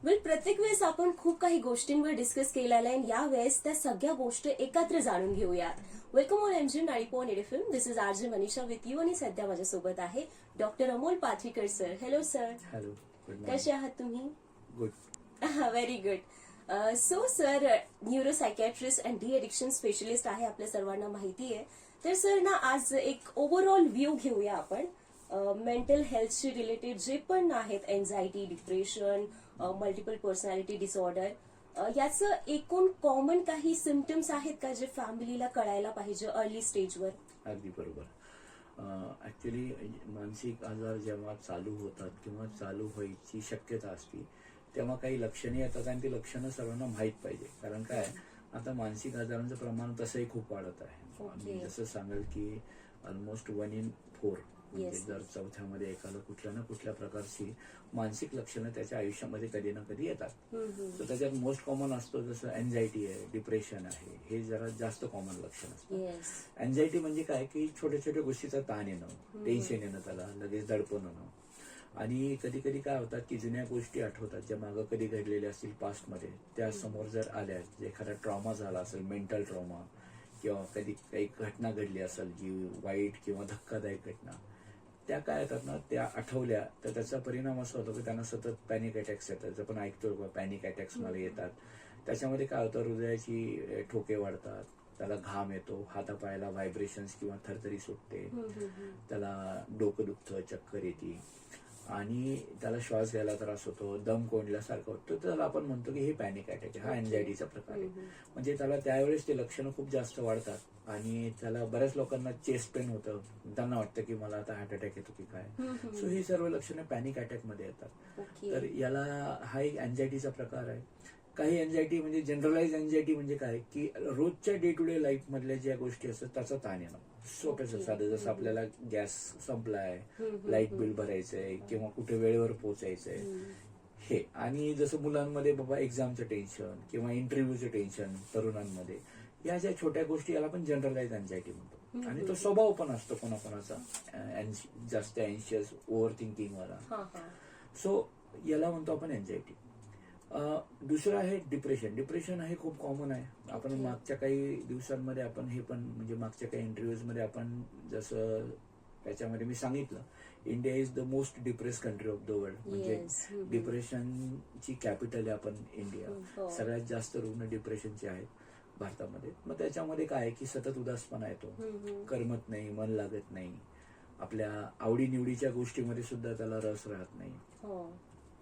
प्रत्येक वेळेस आपण खूप काही गोष्टींवर डिस्कस केलेल्या आहे. या वेळेस त्या सगळ्या गोष्टी एकत्र जाणून घेऊयात. Welcome on M G 90.8 FM. This is R J Manisha with you आणि सध्या माझ्यासोबत आहे doctor Amol Pathrikar sir. Hello sir. Hello. कसे आहात तुम्ही? Good. Very good. So sir, neuropsychiatrist and de addiction specialist आहे, आपल्या सर्वांना माहिती आहे. तर सर ना, आज एक ओव्हरऑल व्ह्यू घेऊया आपण मेंटल हेल्थशी रिलेटेड जे पण आहेत, anxiety, depression, multiple personality disorder, याचं एकूण कॉमन काही सिम्पटम्स आहेत का जे फॅमिलीला कळायला पाहिजे अर्ली स्टेजवर? अगदी बरोबर. ऍक्च्युली मानसिक आजार जेव्हा चालू होतात किंवा चालू व्हायची शक्यता असते तेव्हा काही लक्षणे येतात आणि ती लक्षणं सर्वांना माहीत पाहिजे. कारण काय, आता मानसिक आजारांचं प्रमाण तसंही खूप वाढत आहे. मी जसं सांगेल की ऑलमोस्ट 1 in 4 म्हणजे जर चौथ्यामध्ये एकाला कुठल्या ना कुठल्या प्रकारची मानसिक लक्षणं त्याच्या आयुष्यामध्ये कधी ना कधी येतात. तर त्याच्यात मोस्ट कॉमन असतो जसं एन्झायटी आहे, डिप्रेशन आहे, हे जरा जास्त कॉमन लक्षण असतं. एन्झायटी म्हणजे काय की छोट्या छोट्या गोष्टीचा ताण येणं, टेन्शन येणं, त्याला लगेच दडपण होणं. आणि कधी कधी काय होतात की जुन्या गोष्टी आठवतात ज्या मागं कधी घडलेल्या असतील पास्टमध्ये, त्या समोर जर आल्या, एखादा ट्रॉमा झाला असेल, मेंटल ट्रॉमा, किंवा कधी काही घटना घडली असेल जी वाईट किंवा धक्कादायक घटना, त्या काय येतात ना, त्या आठवल्या तर त्याचा परिणाम असा होतो की त्यांना सतत पॅनिक अटॅक्स येतात. आपण ऐकतो पॅनिक अटॅक्स मला येतात. त्याच्यामध्ये काय होतं, हृदयाची ठोके वाढतात, त्याला घाम येतो, हातापायाला व्हायब्रेशन्स किंवा थरथरी सुटते, त्याला डोकं दुखतं, चक्कर येते आणि त्याला श्वास घ्यायला त्रास होतो, दम कोंडल्यासारखं होतं. त्याला आपण म्हणतो की हे पॅनिक अटॅक आहे. हा एन्झायटीचा प्रकार आहे. म्हणजे त्याला त्यावेळेस ते लक्षणं खूप जास्त वाढतात आणि त्याला बऱ्याच लोकांना चेस्ट पेन होतं, त्यांना वाटतं की मला आता हार्ट अटॅक येतो की काय. सो ही सर्व लक्षणं पॅनिक अटॅक मध्ये येतात. तर याला हा एक एन्झायटीचा प्रकार आहे. काही एन्झायटी म्हणजे जनरलाइज एन्झायटी म्हणजे काय की रोजच्या डे टू डे लाईफ मधल्या ज्या गोष्टी असतात त्याचा ताण येणं. सोप्याचं साधं, जसं आपल्याला गॅस संपलाय, लाईट बिल भरायचंय किंवा कुठे वेळेवर पोहोचायचंय हे. आणि जसं मुलांमध्ये बाबा एक्झामचं टेन्शन किंवा इंटरव्ह्यूचं टेन्शन, तरुणांमध्ये या ज्या छोट्या गोष्टी याला आपण जनरलाइज एन्झायटी म्हणतो. आणि तो स्वभाव पण असतो कोणाकोणाचा जास्त अँशियस, ओव्हर थिंकिंग वाला. सो याला म्हणतो आपण एन्झायटी. दुसरं आहे डिप्रेशन. डिप्रेशन हे खूप कॉमन आहे. आपण मागच्या काही दिवसांमध्ये आपण हे पण म्हणजे मागच्या काही इंटरव्ह्यूज मध्ये आपण जसं त्याच्यामध्ये मी सांगितलं, India is the most depress country of the world. म्हणजे डिप्रेशनची कॅपिटल आहे आपण इंडिया. सगळ्यात जास्त रुग्ण डिप्रेशनचे आहेत भारतामध्ये. मग त्याच्यामध्ये काय की सतत उदासपणा येतो, करमत नाही, मन लागत नाही, आपल्या आवडीनिवडीच्या गोष्टीमध्ये सुद्धा त्याला रस राहत नाही,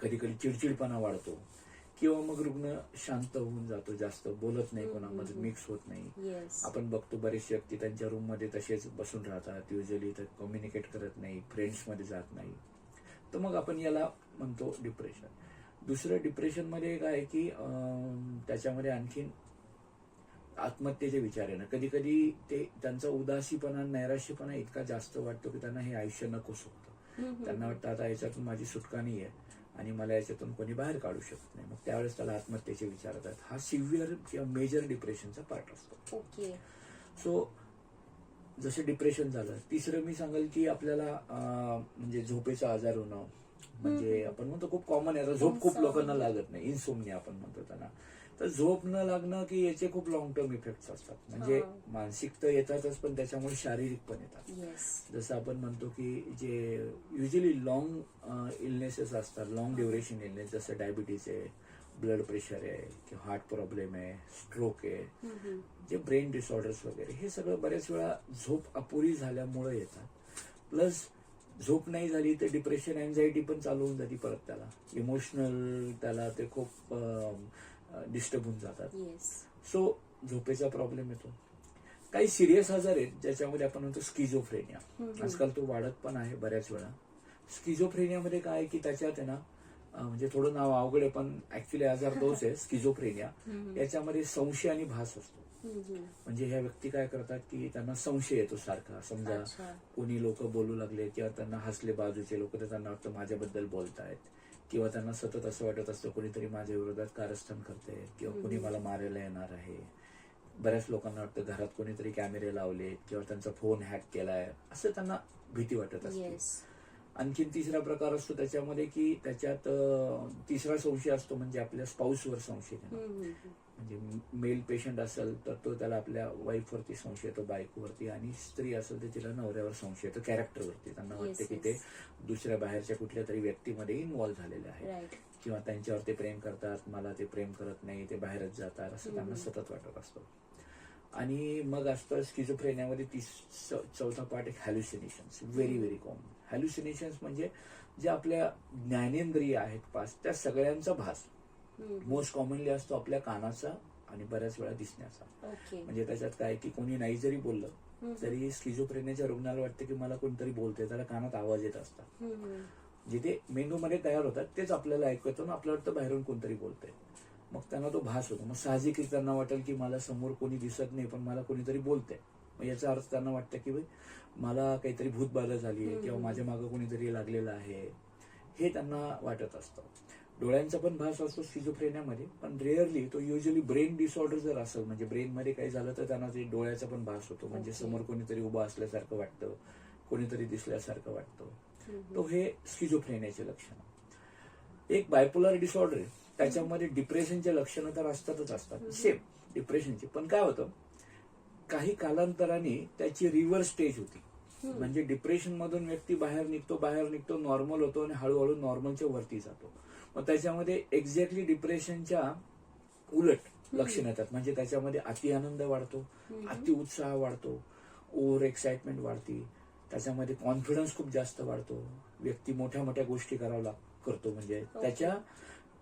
कधी कधी चिडचिडपणा वाढतो, किंवा मग रुग्ण शांत होऊन जातो, जास्त बोलत नाही, कोणामध्ये मिक्स होत नाही. आपण बघतो बरेचसे व्यक्ती त्यांच्या रूम मध्ये तसेच बसून राहतात, युजली तर कम्युनिकेट करत नाही, फ्रेंड्स मध्ये जात नाही. तर मग आपण याला म्हणतो डिप्रेशन. दुसरं डिप्रेशन मध्ये काय की त्याच्यामध्ये आणखीन आत्महत्येचे विचार येणं. कधी कधी ते त्यांचा उदासीपणा, नैराश्यपणा इतका जास्त वाटतो की त्यांना हे आयुष्य नकोस होतं. त्यांना वाटतं आता याच्यातून माझी सुटका नाहीये आणि मला याच्यातून कोणी बाहेर काढू शकत नाही. मग त्यावेळेस त्याला आत्महत्येचे विचार येतात. हा सिव्हिअर किंवा मेजर डिप्रेशनचा पार्ट असतो. सो जसं डिप्रेशन झालं. तिसरं मी सांगेल की आपल्याला म्हणजे झोपेचा आजार होणं. म्हणजे आपण म्हणतो खूप कॉमन आहे, झोप खूप लोकांना लागत नाही, इन्सोमनिया आपण म्हणतो त्यांना. तर झोप न लागणं की याचे खूप लॉंग टर्म इफेक्ट्स असतात. म्हणजे मानसिक तर येतातच पण त्याच्यामुळे शारीरिक पण येतात. जसं आपण म्हणतो की जे युजली लॉंग इलनेसेस असतात, लॉंग ड्युरेशन इलनेस, जसं डायबिटीज आहे, ब्लड प्रेशर आहे, किंवा हार्ट प्रॉब्लेम आहे, स्ट्रोक आहे, जे ब्रेन डिसऑर्डर्स वगैरे, हे सगळं बऱ्याच वेळा झोप अपुरी झाल्यामुळे येतात. प्लस झोप नाही झाली तर डिप्रेशन, एन्झायटी पण चालू होऊन जाते परत. त्याला इमोशनल, त्याला ते खूप डिस्टर्ब होऊन जातात. सो झोपेचा प्रॉब्लेम येतो. काही सिरियस आजार आहेत ज्याच्यामध्ये आपण म्हणतो स्किझोफ्रेनिया. आजकाल तो वाढत पण आहे बऱ्याच वेळा. स्किझोफ्रेनियामध्ये काय की त्याच्यात आहे ना, म्हणजे थोडं नाव अवघड आहे पण ऍक्च्युली आजार तोच आहे, स्किझोफ्रेनिया. याच्यामध्ये संशय आणि भास असतो. म्हणजे ह्या व्यक्ती काय करतात की त्यांना संशय येतो सारखा. समजा कोणी लोक बोलू लागले किंवा त्यांना हसले बाजूचे लोक, तर त्यांना वाटतं माझ्याबद्दल बोलतायत, किंवा त्यांना सतत असं वाटत असतं कोणीतरी माझ्या विरोधात कारस्थान करते किंवा कोणी मला मारायला येणार आहे. बऱ्याच लोकांना वाटतं घरात कोणीतरी कॅमेरे लावले किंवा त्यांचा फोन हॅक केलाय, असं त्यांना भीती वाटत असते. आणखीन तिसरा प्रकार असतो त्याच्यामध्ये की त्याच्यात तिसरा संशय असतो म्हणजे आपल्या स्पाऊसवर संशय घेणं. म्हणजे मेल पेशंट असेल तर तो त्याला आपल्या वाईफवरती संशय येतो, बायकोवरती, आणि स्त्री असेल तर तिला नवऱ्यावर संशय येतो, कॅरेक्टरवरती. त्यांना वाटतं की ते दुसऱ्या बाहेरच्या कुठल्या तरी व्यक्तीमध्ये इन्व्हॉल्व्ह झालेले आहेत किंवा त्यांच्यावर ते प्रेम करतात, मला ते प्रेम करत नाही, ते बाहेरच जातात, असं त्यांना सतत वाटत असतं. आणि मग असतं स्किझोफ्रेनियामध्ये चौथा पार्ट एक हॅल्युसिनेशन्स, व्हेरी व्हेरी कॉमन. हॅल्युसिनेशन्स म्हणजे जे आपल्या ज्ञानेंद्रिय आहेत पाच त्या सगळ्यांचा भास मोस्ट कॉमनली असतो आपल्या कानाचा आणि बऱ्याच वेळा दिसण्याचा. म्हणजे त्याच्यात काय की कोणी नाही जरी बोललं तरी स्किझोफ्रेनियाच्या रुग्णाला वाटतं की मला कोणतरी बोलतंय, त्याला कानात आवाज येत असतात, जिथे मेंदूमध्ये तयार होतात तेच आपल्याला ऐकू येतं ना, आपल्याला वाटतं बाहेरून कोणतरी बोलतंय, मग त्यांना तो भास होतो. मग साहजिक त्यांना वाटेल की मला समोर कोणी दिसत नाही पण मला कोणीतरी बोलतंय. मग याचा अर्थ त्यांना वाटतं की मला काहीतरी भूतबाधा झाली आहे किंवा माझ्या मागं कोणीतरी लागलेलं आहे, हे त्यांना वाटत असतं. डोळ्यांचा पण भास असतो स्किझोफ्रेनियामध्ये, पण रेअरली तो युजली ब्रेन डिसऑर्डर जर असेल, म्हणजे ब्रेनमध्ये काही झालं तर त्यांना ते डोळ्याचा पण भास होतो. म्हणजे समोर कोणीतरी उभं असल्यासारखं वाटतं, कोणीतरी दिसल्यासारखं वाटतं. तो हे स्किझोफ्रेनियाचे लक्षण. एक बायपोलर डिसऑर्डर आहे, त्याच्यामध्ये डिप्रेशनचे लक्षणं तर असतातच असतात, सेम डिप्रेशनचे. पण काय होतं, काही कालांतराने त्याची रिव्हर्स स्टेज होती. म्हणजे डिप्रेशन मधून व्यक्ती बाहेर निघतो, नॉर्मल होतो आणि हळूहळू नॉर्मलच्या वरती जातो. मग त्याच्यामध्ये एक्झॅक्टली डिप्रेशनच्या उलट लक्षण येतात. म्हणजे त्याच्यामध्ये अति आनंद वाढतो, अति उत्साह वाढतो, ओव्हर एक्साइटमेंट वाढते, त्याच्यामध्ये कॉन्फिडन्स खूप जास्त वाढतो, व्यक्ती मोठ्या मोठ्या गोष्टी करतो, म्हणजे त्याच्या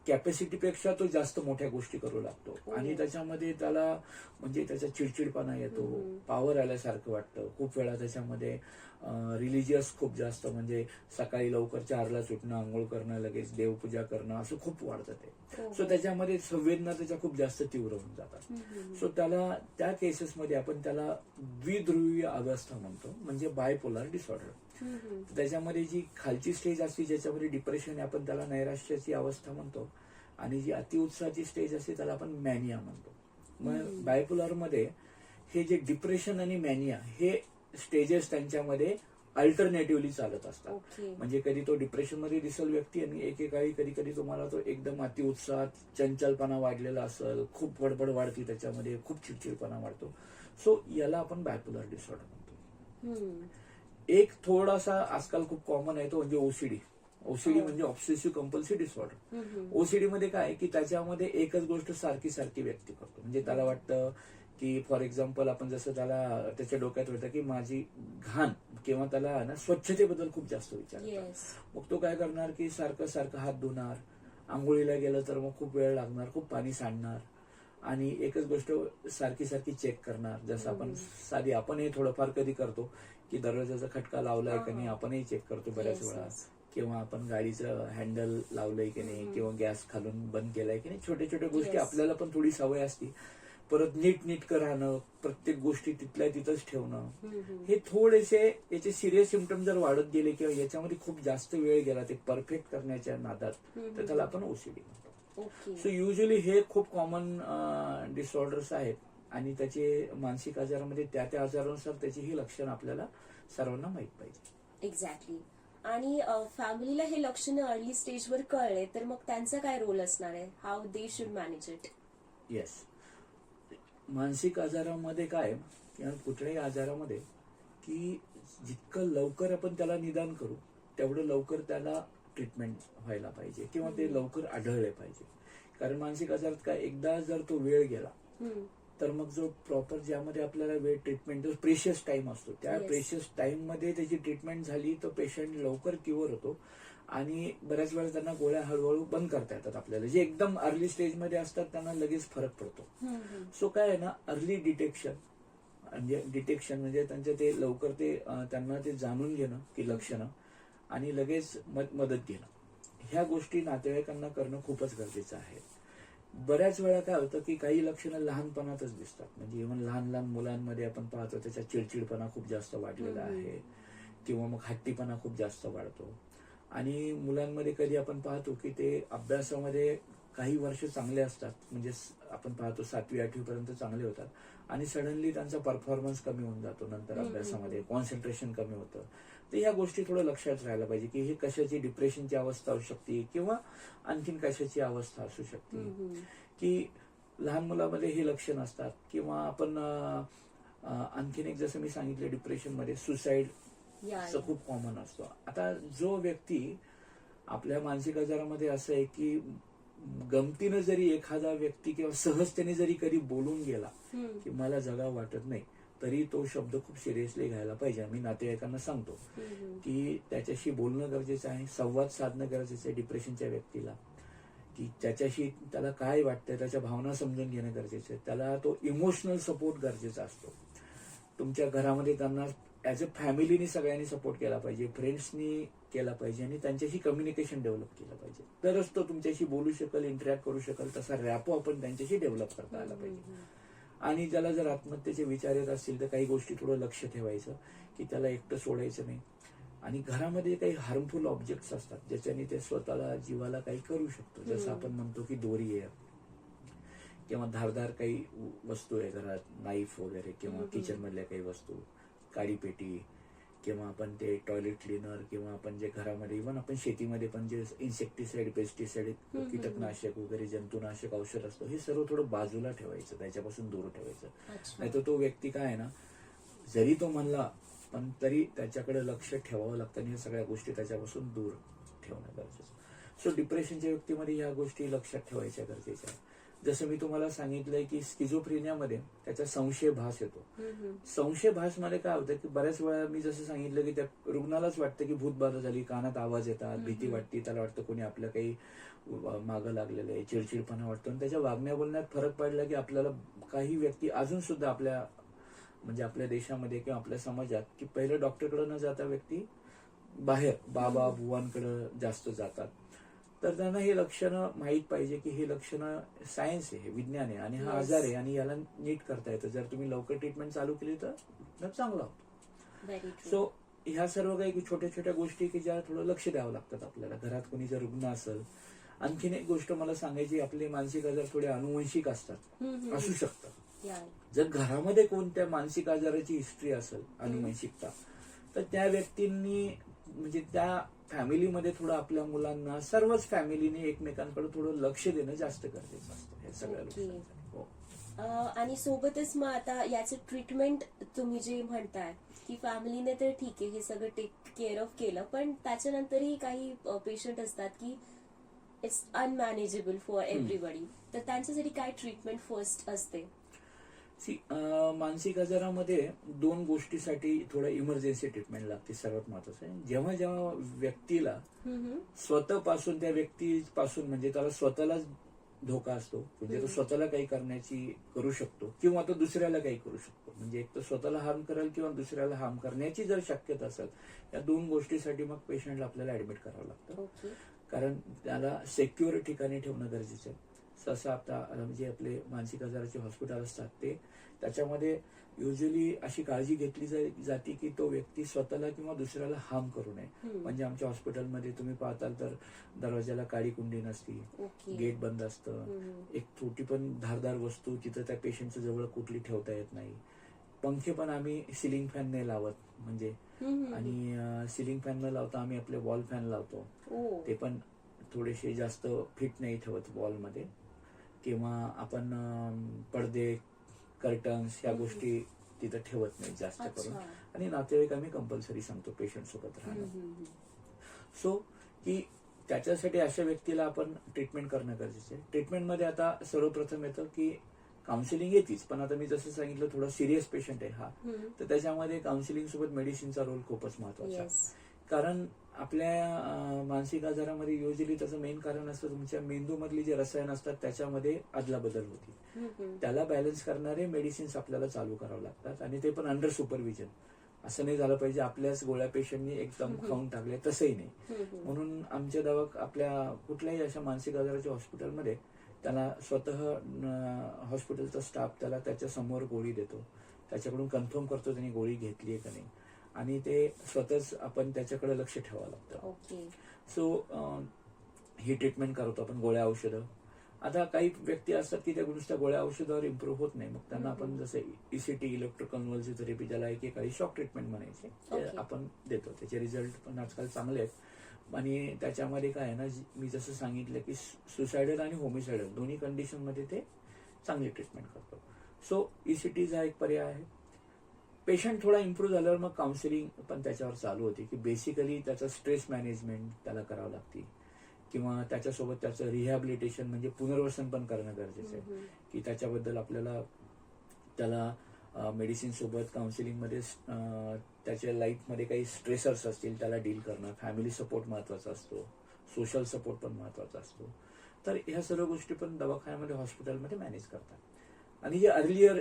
कॅपॅसिटीपेक्षा तो जास्त मोठ्या गोष्टी करू लागतो. आणि त्याच्यामध्ये त्याला म्हणजे त्याचा चिडचिडपणा येतो, पॉवर आल्यासारखं वाटतं. खूप वेळा त्याच्यामध्ये रिलिजियस खूप जास्त, म्हणजे सकाळी लवकर 4ला उठणं, आंघोळ करणं, लगेच देवपूजा करणं, असं खूप वाढतं ते. सो त्याच्यामध्ये संवेदना त्याच्या खूप जास्त तीव्र होऊन जातात. सो त्याला त्या केसेसमध्ये आपण त्याला द्विध्रुवीय अवस्था म्हणतो, म्हणजे बायपोलर डिसऑर्डर. त्याच्यामध्ये जी खालची स्टेज असते ज्याच्यामध्ये डिप्रेशन आहे, आपण त्याला नैराश्याची अवस्था म्हणतो, आणि जी अतिउत्साहाची स्टेज असते त्याला आपण मॅनिया म्हणतो. मग बायपोलर मध्ये हे जे डिप्रेशन आणि मॅनिया हे स्टेजेस त्यांच्यामध्ये अल्टरनेटिव्हली चालत असतात. म्हणजे कधी तो डिप्रेशन मध्ये दिसेल व्यक्ती आणि एकेकाळी कधी कधी तुम्हाला तो एकदम अतिउत्साहात, चंचलपणा वाढलेला असेल, खूप बडबड वाढती त्याच्यामध्ये, खूप चिडचिडपणा वाढतो. सो याला आपण बायपोलर डिसऑर्डर म्हणतो. एक थोडासा आजकाल खूप कॉमन आहे तो म्हणजे ओसीडी. ओसीडी म्हणजे ऑब्सेसिव्ह कंपल्सिव्ह डिसऑर्डर. ओसीडी मध्ये काय की त्याच्यामध्ये एकच गोष्ट सारखी सारखी व्यक्ती करतो. म्हणजे त्याला वाटतं की फॉर एक्झाम्पल आपण जसं त्याला त्याच्या डोक्यात होतं की माझी घाण, किंवा त्याला ना स्वच्छतेबद्दल खूप जास्त विचार करतो. मग तो काय करणार की सारखं सारखं हात धुणार, आंघोळीला गेलं तर मग खूप वेळ लागणार, खूप पाणी सांडणार, आणि एकच गोष्ट सारखी सारखी चेक करणार. जसं आपण साधी आपण हे थोडंफार कधी करतो की दरवाजाचा खटका लावलाय की नाही आपणही चेक करतो बऱ्याच वेळा, किंवा आपण गाडीचं हँडल लावलंय की नाही, किंवा गॅस खालून बंद केलाय की नाही. छोट्या छोट्या गोष्टी आपल्याला पण थोडी सवय असते. परत नीटनेटकं राहणं, प्रत्येक गोष्टी तिथल्या तिथंच ठेवणं, हे थोडेसे याचे सिरियस सिम्पटम जर वाढत गेले किंवा याच्यामध्ये खूप जास्त वेळ गेला ते परफेक्ट करण्याच्या नादात, तर त्याला आपण ओसीडी म्हणतो. सो युजली हे खूप कॉमन डिसऑर्डर्स आहेत, आणि त्याचे मानसिक आजारामध्ये त्या त्या आजारानुसार त्याची ही लक्षणं आपल्याला सर्वांना माहित पाहिजे. एक्झॅक्टली. आणि फॅमिलीला हे लक्षणं अर्ली स्टेजवर कळले तर मग त्यांचा काय रोल असणार आहे? How they should manage it? Yes, मानसिक आजारामध्ये काय किंवा कुठल्याही आजारामध्ये की जितकं लवकर आपण त्याला निदान करू तेवढं लवकर त्याला ट्रीटमेंट व्हायला पाहिजे, किंवा ते लवकर आढळले पाहिजे. कारण मानसिक आजारात काय, एकदा जर तो वेळ गेला तर मग जो प्रॉपर ज्यामध्ये आपल्याला वेळ ट्रीटमेंट, जो प्रेशियस टाइम असतो, त्या प्रेशियस टाइम मध्ये त्याची ट्रीटमेंट झाली तर पेशंट लवकर क्युअर होतो, आणि बऱ्याच वेळा त्यांना गोळ्या हळूहळू बंद करता येतात. आपल्याला जे एकदम अर्ली स्टेजमध्ये असतात त्यांना लगेच फरक पडतो. सो काय आहे ना, अर्ली डिटेक्शन म्हणजे त्यांच्या ते लवकर ते त्यांना ते जाणून घेणं की लक्षणं, आणि लगेच मदत घेणं, ह्या गोष्टी नातेवाईकांना करणं खूपच गरजेचं आहे. बऱ्याच वेळा काय होतं की काही लक्षणं लहानपणातच दिसतात. म्हणजे इव्हन लहान लहान मुलांमध्ये आपण पाहतो त्याचा चिडचिडपणा खूप जास्त वाढलेला आहे, किंवा मग हट्टीपणा खूप जास्त वाढतो. आणि मुलांमध्ये कधी आपण पाहतो की ते अभ्यासामध्ये काही वर्ष चांगले असतात, म्हणजे आपण पाहतो 7वी-8वी पर्यंत चांगले होतात आणि सडनली त्यांचा परफॉर्मन्स कमी होऊन जातो, नंतर अभ्यासामध्ये कॉन्सन्ट्रेशन कमी होतं. तर ह्या गोष्टी थोडं लक्षात राहायला पाहिजे की हे कशाची डिप्रेशनची अवस्था असू शकते किंवा आणखीन कशाची अवस्था असू शकते, की लहान मुलामध्ये हे लक्षण असतात. किंवा आपण आणखीन एक जसं मी सांगितलं, डिप्रेशनमध्ये सुसाईड खूप कॉमन असतो. आता जो व्यक्ती आपल्या मानसिक आजारामध्ये असं आहे की गमतीनं जरी एखादा व्यक्ती किंवा सहजतेने जरी कधी बोलून गेला की मला जगावं वाटत नाही, तरी तो शब्द खूप सिरियसली घ्यायला पाहिजे. आम्ही नातेवाईकांना सांगतो की त्याच्याशी बोलणं गरजेचं आहे, संवाद साधणं गरजेचं आहे डिप्रेशनच्या व्यक्तीला, की त्याच्याशी त्याला काय वाटतंय, त्याच्या भावना समजून घेणं गरजेचं आहे. त्याला तो इमोशनल सपोर्ट गरजेचा असतो. तुमच्या घरामध्ये त्यांना ऍज अ फॅमिलीनी सगळ्यांनी सपोर्ट केला पाहिजे, फ्रेंड्सनी केला पाहिजे आणि त्यांच्याशी कम्युनिकेशन डेव्हलप केलं पाहिजे. तरच तो तुमच्याशी बोलू शकेल, इंटरॅक्ट करू शकेल. तसा रॅपो आपण त्यांच्याशी डेव्हलप करता आला पाहिजे. आणि त्याला जर आत्महत्येचे विचार येत असतील तर काही गोष्टी थोडं लक्ष ठेवायचं की त्याला एकटं सोडायचं नाही. आणि घरामध्ये काही हार्मफुल ऑब्जेक्ट्स असतात ज्याच्याने ते स्वतःला जीवाला काही करू शकतो. जसं आपण म्हणतो की दोरी आहे किंवा धारदार काही वस्तू आहे घरात, नाईफ वगैरे, किंवा किचन मधल्या काही वस्तू, काडीपेटी, किंवा आपण ते टॉयलेट क्लिनर, किंवा आपण जे घरामध्ये इव्हन आपण शेतीमध्ये पण जे इन्सेक्टिसाइड, पेस्टिसाइड, कीटकनाशक वगैरे, जंतुनाशक औषध असतो, हे सर्व थोडं बाजूला ठेवायचं, त्याच्यापासून दूर ठेवायचं. नाहीतर तो व्यक्ती काय आहे ना, जरी तो म्हणला पण तरी त्याच्याकडे लक्ष ठेवावं लागतं आणि ह्या सगळ्या गोष्टी त्याच्यापासून दूर ठेवणं गरजेचं. सो डिप्रेशनच्या व्यक्तीमध्ये ह्या गोष्टी लक्षात ठेवायच्या गरजेच्या आहेत. जसं मी तुम्हाला सांगितलंय की स्किझोफ्रेनियामध्ये त्याचा संशयभास येतो. संशयभासमध्ये काय होतं की बऱ्याच वेळा मी जसं सांगितलं की त्या रुग्णालाच वाटतं की भूतबाधा झाली, कानात आवाज येतात, भीती वाटते, त्याला वाटतं कोणी आपलं काही मागं लागलेलं आहे, चिडचिडपणा वाटतो. आणि त्याच्या वागण्या बोलण्यात फरक पडला की आपल्याला काही व्यक्ती अजून सुद्धा आपल्या देशामध्ये किंवा आपल्या समाजात की पहिलं डॉक्टरकडे न जाता व्यक्ती बाहेर बाबा बुवांकडे जास्त जातात. तर त्यांना हे लक्षणं माहीत पाहिजे की हे लक्षणं सायन्स आहे, हे विज्ञान आहे आणि हा आजार आहे आणि याला नीट करता येतं. जर तुम्ही लवकर ट्रीटमेंट चालू केली तर चांगला होतो. सो ह्या सर्व काही छोट्या छोट्या गोष्टी की ज्या थोडं लक्ष द्यावं लागतात आपल्याला. घरात कोणी जर रुग्ण असेल. आणखीन एक गोष्ट मला सांगायची, आपले मानसिक आजार थोडे अनुवंशिक असतात, असू शकतात. जर घरामध्ये कोणत्या मानसिक आजाराची हिस्ट्री असेल, अनुवंशिकता, तर त्या व्यक्तींनी म्हणजे त्या फॅमिलीमध्ये थोडं आपल्या मुलांना, सर्वच फॅमिलीने एकमेकांकडे थोडं लक्ष देणं जास्त गरजेचं असतं या सगळ्या गोष्टी. आणि सोबतच मग आता याचं ट्रीटमेंट तुम्ही जे म्हणताय की फॅमिलीने तर ठीक आहे हे सगळं टेक केअर ऑफ केलं, पण त्याच्यानंतरही काही पेशंट असतात की इट्स अनमॅनेजेबल फॉर एव्हरीबडी, तर त्यांच्यासाठी काय ट्रीटमेंट फर्स्ट असते? मानसिक आजारामध्ये दोन गोष्टीसाठी थोडं इमर्जन्सी ट्रीटमेंट लागते. सर्वात महत्वाचं आहे, जेव्हा जेव्हा व्यक्तीला स्वतःपासून, त्या व्यक्तीपासून म्हणजे त्याला स्वतःलाच धोका असतो, म्हणजे तो स्वतःला काही करू शकतो किंवा तो दुसऱ्याला काही करू शकतो. म्हणजे एक तर स्वतःला हार्म करेल किंवा दुसऱ्याला हार्म करण्याची जर शक्यता असेल, या दोन गोष्टीसाठी मग पेशंटला आपल्याला ऍडमिट करावं लागतं. कारण त्याला सेक्युअर ठिकाणी ठेवणं गरजेचं आहे. सहसा आता म्हणजे आपले मानसिक आजाराचे हॉस्पिटल असतात ते त्याच्यामध्ये युजली अशी काळजी घेतली जाते की तो व्यक्ती स्वतःला किंवा दुसऱ्याला हार्म करू नये. म्हणजे आमच्या हॉस्पिटलमध्ये तुम्ही पाहताल तर दरवाजाला काळी कुंडी नसती, गेट बंद असतं, एक छोटी पण धारदार वस्तू तिथं त्या पेशंटच्या जवळ कुठली ठेवता येत नाही. पंखे पण आम्ही सिलिंग फॅन नाही लावत, म्हणजे आणि सिलिंग फॅन न लावता आम्ही आपले वॉल फॅन लावतो. ते पण थोडेसे जास्त फिट नाही ठेवत वॉलमध्ये. किंवा आपण पडदे, कर्टन्स ह्या गोष्टी तिथं ठेवत नाही जास्त करून. आणि नातेवाईक आम्ही कंपल्सरी सांगतो पेशंट सोबत राहणं. सो की त्याच्यासाठी अशा व्यक्तीला आपण ट्रीटमेंट करणं गरजेचं आहे. ट्रीटमेंटमध्ये आता सर्वप्रथम येतं की काउन्सिलिंग येतेच, पण आता मी जसं सांगितलं थोडा सिरियस पेशंट आहे हा, तर त्याच्यामध्ये काउन्सिलिंग सोबत मेडिसिनचा रोल खूपच महत्वाचा आहे. कारण आपल्या मानसिक आजारामध्ये युजली त्याचं मेन कारण असतं तुमच्या मेंदूमधली जे रसायन असतात त्याच्यामध्ये अदलाबदल होती. त्याला बॅलन्स करणारे मेडिसिन्स आपल्याला चालू करावं लागतात आणि ते पण अंडर सुपरविजन. असं नाही झालं पाहिजे आपल्याच गोळ्या पेशंटनी एकदम खाऊन टाकले, तसंही नाही. म्हणून आमच्या आपल्या कुठल्याही अशा मानसिक आजाराच्या हॉस्पिटलमध्ये त्याला स्वतः हॉस्पिटलचा स्टाफ त्याला त्याच्या समोर गोळी देतो, त्याच्याकडून कन्फर्म करतो त्यांनी गोळी घेतली आहे का नाही, आणि ते स्वतःच आपण त्याच्याकडे लक्ष ठेवावं लागतं. सो ही ट्रीटमेंट करतो आपण, गोळ्या औषधं. आता काही व्यक्ति असतात की त्या नुसत्या गोळ्या औषधावर इम्प्रूव्ह होत नाही, मग त्यांना आपण जसं ECT इलेक्ट्रोकन्व्हल्सिव्ह थेरपी ज्याला एकेकाळी शॉक ट्रीटमेंट म्हणायचे ते Okay. आपण देतो. त्याचे रिझल्ट पण आजकाल चांगले आहेत आणि त्याच्यामध्ये काय आहे ना, मी जसं सांगितलं की सुसायडल आणि होमिसायडल दोन्ही कंडिशन मध्ये ते चांगली ट्रीटमेंट करतो. सो ECT हा एक पर्याय आहे. पेशंट थोडा इम्प्रूव्ह झाल्यावर मग काउन्सिलिंग पण त्याच्यावर चालू होते की बेसिकली त्याचं स्ट्रेस मॅनेजमेंट त्याला करावं लागते किंवा त्याच्यासोबत त्याचं रिहॅबिलिटेशन म्हणजे पुनर्वसन पण करणं गरजेचं आहे की त्याच्याबद्दल आपल्याला त्याला मेडिसिन सोबत काउन्सिलिंगमध्ये त्याच्या लाईफमध्ये काही स्ट्रेसर्स असतील त्याला डील करणं, फॅमिली सपोर्ट महत्वाचा असतो, सोशल सपोर्ट पण महत्वाचा असतो. तर ह्या सर्व गोष्टी पण दवाखान्यामध्ये हॉस्पिटलमध्ये मॅनेज करतात आणि जे अर्लियर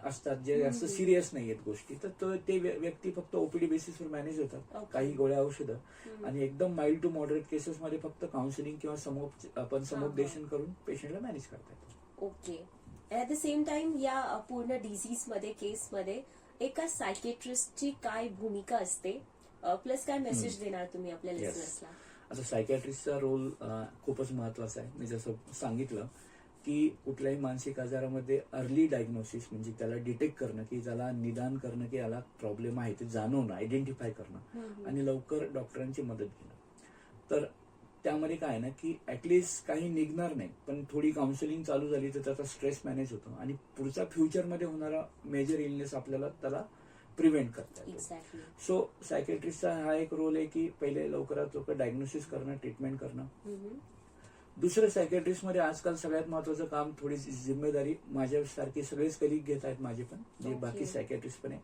असतात जे जास्त सिरियस नाही आहेत गोष्टी तर ते व्यक्ती फक्त OPD बेसिसवर मॅनेज होतात, Okay. काही गोळ्या औषधं आणि एकदम माइल्ड टू मॉडरेट केसेसमध्ये फक्त काउन्सिलिंग किंवा आपण समुपदेशन करून पेशंटला मॅनेज करता येतो. Okay. At the same time या पूर्ण डिझीज मध्ये केसमध्ये एका सायकेट्रिस्टची काय भूमिका असते, प्लस काय मेसेज देणार तुम्ही आपल्या Yes. लिसनर्सला? आता सायकॅट्रिस्टचा रोल खूपच महत्वाचा आहे. मी जसं सांगितलं की कुठल्याही मानसिक आजारामध्ये अर्ली डायग्नोसिस म्हणजे त्याला डिटेक्ट करणं की त्याला निदान करणं की याला प्रॉब्लेम आहे ते जाणवणं, आयडेंटिफाय करणं आणि लवकर डॉक्टरांची मदत घेणं. तर त्यामध्ये काय आहे ना की ऍटलिस्ट काही निघणार नाही पण थोडी काउन्सिलिंग चालू झाली तर त्याचा स्ट्रेस मॅनेज होतो आणि पुढचा फ्युचरमध्ये होणारा मेजर इलनेस आपल्याला त्याला प्रिव्हेंट करता येतो. एक्झॅक्टली. सो सायकॅट्रिस्टचा हा एक रोल आहे की पहिले लवकरात लवकर डायग्नोसिस करणं, ट्रीटमेंट करणं. दुसरं सायकॅट्रिस्टमध्ये आजकाल सगळ्यात महत्वाचं काम, थोडी जिम्मेदारी माझ्यासारखे सगळेच कलिग घेत आहेत माझे पण, जे Okay. बाकी सायकॅट्रिस्ट पण आहे,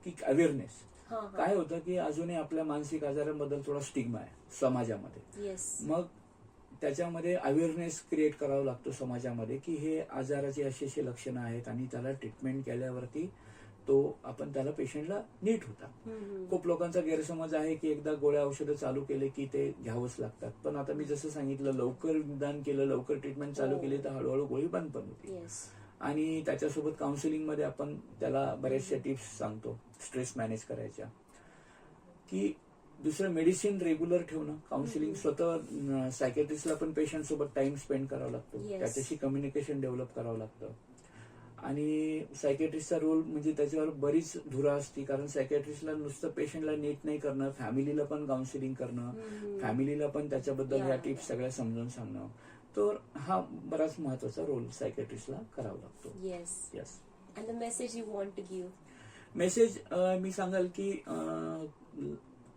की अवेअरनेस. काय होतं की अजूनही आपल्या मानसिक आजारांबद्दल थोडा स्टिग्मा आहे समाजामध्ये. येस. मग त्याच्यामध्ये अवेअरनेस क्रिएट करावं लागतो समाजामध्ये की हे आजाराची अशी अशी लक्षणं आहेत आणि त्याला ट्रीटमेंट केल्यावरती आपण त्याला पेशंटला नीट होता. खूप लोकांचा गैरसमज आहे की एकदा गोळ्या औषधं चालू केले की ते घ्यावंच लागतात, पण आता मी जसं सांगितलं लवकर निदान केलं, लवकर ट्रीटमेंट चालू केली तर हळूहळू गोळी बंद पण होती. येस. आणि त्याच्यासोबत काउन्सिलिंग मध्ये आपण त्याला बऱ्याचशा टिप्स सांगतो स्ट्रेस मॅनेज करायच्या, की दुसरं मेडिसिन रेग्युलर ठेवणं, काउन्सिलिंग स्वतः सायकॅट्रिस्टला पण पेशंट सोबत टाइम स्पेंड करावा लागतो, Yes. त्याच्याशी कम्युनिकेशन डेव्हलप करावं लागतं. आणि सायकॅट्रिस्टचा रोल म्हणजे त्याच्यावर बरीच धुरा असते, कारण सायकॅट्रिस्टला नुसतं पेशंटला नीट नाही करणं, फॅमिलीला पण काउन्सिलिंग करणं, फॅमिलीला पण त्याच्याबद्दल ह्या टिप्स सगळ्या समजून सांगणं. तर हा बराच महत्वाचा रोल सायकॅट्रिस्टला करावा लागतो. Yes. Yes. And the message you want to give? Message मी सांगाल की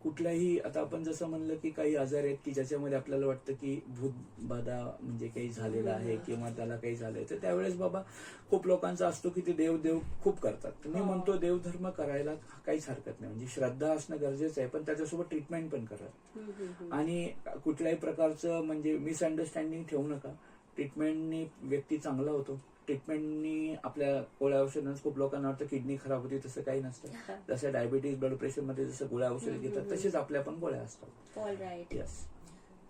कुठल्याही, आता आपण जसं म्हणलं की काही आजार आहेत की ज्याच्यामध्ये आपल्याला वाटतं की भूतबाधा म्हणजे काही झालेलं आहे किंवा त्याला काही झालंय, तर त्यावेळेस बाबा खूप लोकांचा असतो की ते देव खूप करतात. मी म्हणतो देवधर्म करायला काहीच हरकत नाही, म्हणजे श्रद्धा असणं गरजेचं आहे, पण त्याच्यासोबत ट्रीटमेंट पण करा. आणि कुठल्याही प्रकारचं म्हणजे मिसअंडरस्टँडिंग ठेवू नका. ट्रीटमेंटनी व्यक्ती चांगला होतो, ट्रीटमेंटनी आपल्या गोळ्या औषधांना खूप लोकांना वाटतं किडनी खराब होती, तसं काही नसतं. जसं डायबिटीज, ब्लड प्रेशर मध्ये जसं गोळ्या औषधं घेतात तसेच आपल्या पण गोळ्या असतात. All right. Yes.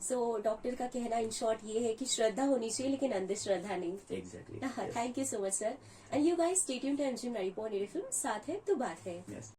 So doctor का कहना इन शॉर्ट ये है कि श्रद्धा होनी चाहिए लेकिन अंधश्रद्धा नहीं. Exactly. Thank you so much sir. And you guys stay tuned to MG 90.8 FM. साथ है तो बात है. यस.